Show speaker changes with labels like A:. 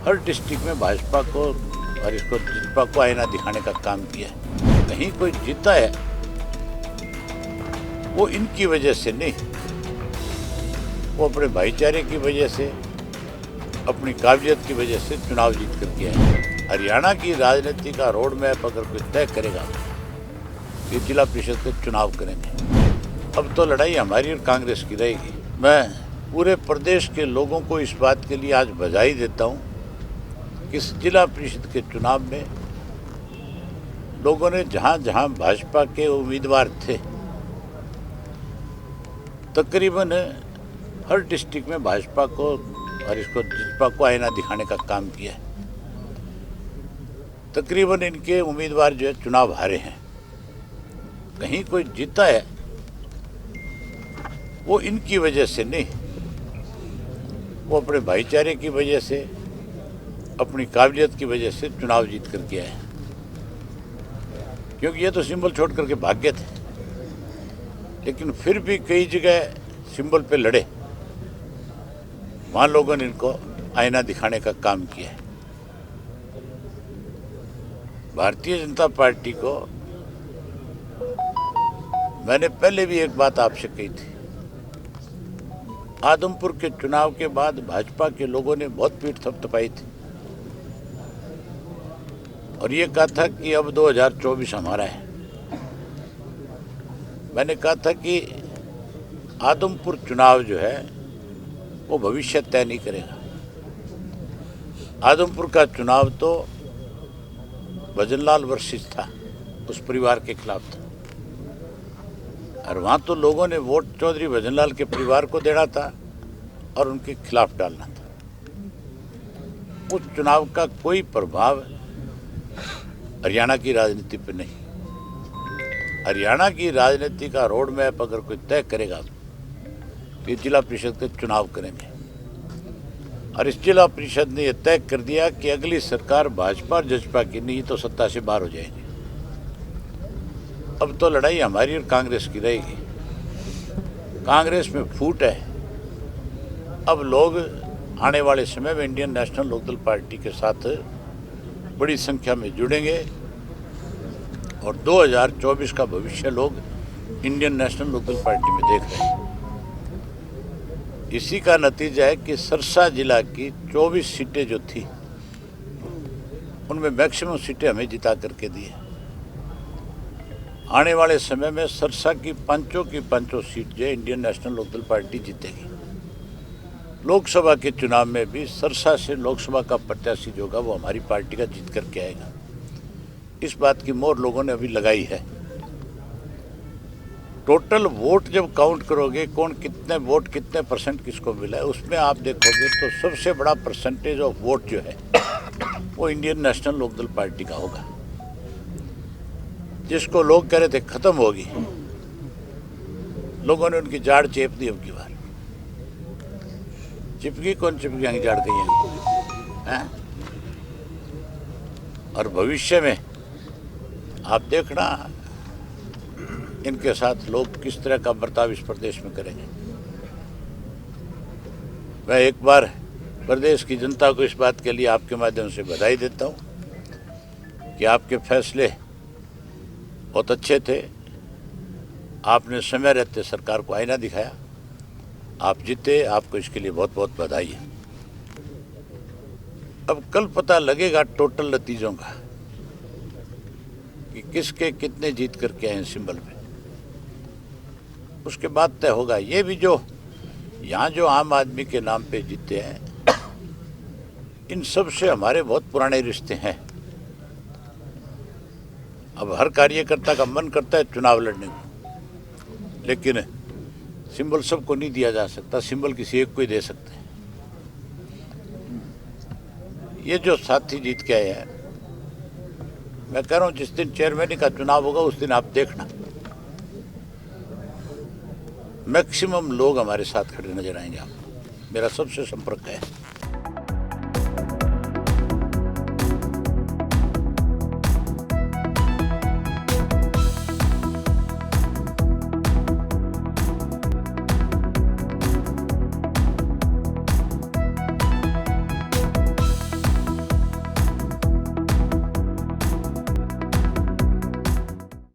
A: हर district में भाजपा को और इसको जितपा को आईना दिखाने का काम किया है। कहीं कोई जीता है वो इनकी वजह से नहीं, वो अपने भाईचारे की वजह से, अपनी काबिलियत की वजह से चुनाव जीत कर किया है। हरियाणा की राजनीति का रोड मैप अगर कोई तय करेगा कि जिला परिषद के चुनाव करेंगे। अब तो लड़ाई हमारी और कांग्रेस की रहेगी। मैं पूरे प्रदेश के लोगों को इस बात के लिए आज बधाई देता हूं कि इस जिला परिषद के चुनाव में लोगों ने जहां जहां भाजपा के उम्मीदवार थे, तकरीबन हर डिस्ट्रिक्ट में भाजपा को और इसको जितपा को आईना दिखाने का काम किया है। तकरीबन इनके उम्मीदवार जो है चुनाव हारे हैं। कहीं कोई जीता है वो इनकी वजह से नहीं, वो अपने भाईचारे की वजह से, अपनी काबिलियत की वजह से चुनाव जीत कर किया है। क्योंकि ये तो सिंबल छोड़ करके भाग गए थे, लेकिन फिर भी कई जगह सिंबल पे लड़े, वहां लोगों ने इनको आईना दिखाने का काम किया है। भारतीय जनता पार्टी को मैंने पहले भी एक बात आपसे कही थी। आदमपुर के चुनाव के बाद भाजपा के लोगों ने बहुत पीठ थपथपाई थी और ये कहा था कि अब 2024 हमारा है। मैंने कहा था कि आदमपुर चुनाव जो है वो भविष्य तय नहीं करेगा। आदमपुर का चुनाव तो भजनलाल वर्सेस था, उस परिवार के खिलाफ था, और वहाँ तो लोगों ने वोट चौधरी भजनलाल के परिवार को देना था और उनके खिलाफ डालना था। उस चुनाव का कोई प्रभाव हरियाणा की राजनीति पर नहीं। हरियाणा की राजनीति का रोड मैप अगर कोई तय करेगा कि जिला परिषद के चुनाव करेंगे, और इस जिला परिषद ने यह तय कर दिया कि अगली सरकार भाजपा और जसपा की नहीं तो सत्ता से बाहर हो जाएगी। अब तो लड़ाई हमारी और कांग्रेस की रहेगी। कांग्रेस में फूट है। अब लोग आने वाले समय में इंडियन नेशनल लोकदल पार्टी के साथ बड़ी संख्या में जुड़ेंगे और 2024 का भविष्य लोग इंडियन नेशनल लोकदल पार्टी में देख रहे हैं। इसी का नतीजा है कि सरसा जिला की 24 सीटें जो थी उनमें मैक्सिमम सीटें हमें जिता करके दी है। आने वाले समय में सरसा की पांचों सीट जो है इंडियन नेशनल लोकदल पार्टी जीतेगी। लोकसभा के चुनाव में भी सरसा से लोकसभा का प्रत्याशी जो होगा वो हमारी पार्टी का जीत करके आएगा। इस बात की मोहर लोगों ने अभी लगाई है। टोटल वोट जब काउंट करोगे कौन कितने वोट कितने परसेंट किसको मिला है, उसमें आप देखोगे तो सबसे बड़ा परसेंटेज ऑफ वोट जो है वो इंडियन नेशनल लोकदल पार्टी का होगा। जिसको लोग कह रहे थे खत्म होगी, लोगों ने उनकी जाड़ चेप दी। अब की बार चिपकी कौन चिपकी जाड़ गई है? और भविष्य में आप देखना इनके साथ लोग किस तरह का बर्ताव इस प्रदेश में करेंगे। मैं एक बार प्रदेश की जनता को इस बात के लिए आपके माध्यम से बधाई देता हूं कि आपके फैसले बहुत अच्छे थे। आपने समय रहते सरकार को आईना दिखाया, आप जीते, आपको इसके लिए बहुत बहुत बधाई है। अब कल पता लगेगा टोटल नतीजों का कि किसके कितने जीत करके आए हैं सिंबल पे, उसके बाद तय होगा। ये भी जो यहाँ जो आम आदमी के नाम पे जीते हैं, इन सब से हमारे बहुत पुराने रिश्ते हैं। अब हर कार्यकर्ता का मन करता है चुनाव लड़ने को, लेकिन सिंबल सबको नहीं दिया जा सकता, सिंबल किसी एक को ही दे सकते हैं। ये जो साथी जीत के आए हैं, मैं कह रहा हूँ जिस दिन चेयरमैन का चुनाव होगा उस दिन आप देखना मैक्सिमम लोग हमारे साथ खड़े नजर आएंगे। आप मेरा सबसे संपर्क है।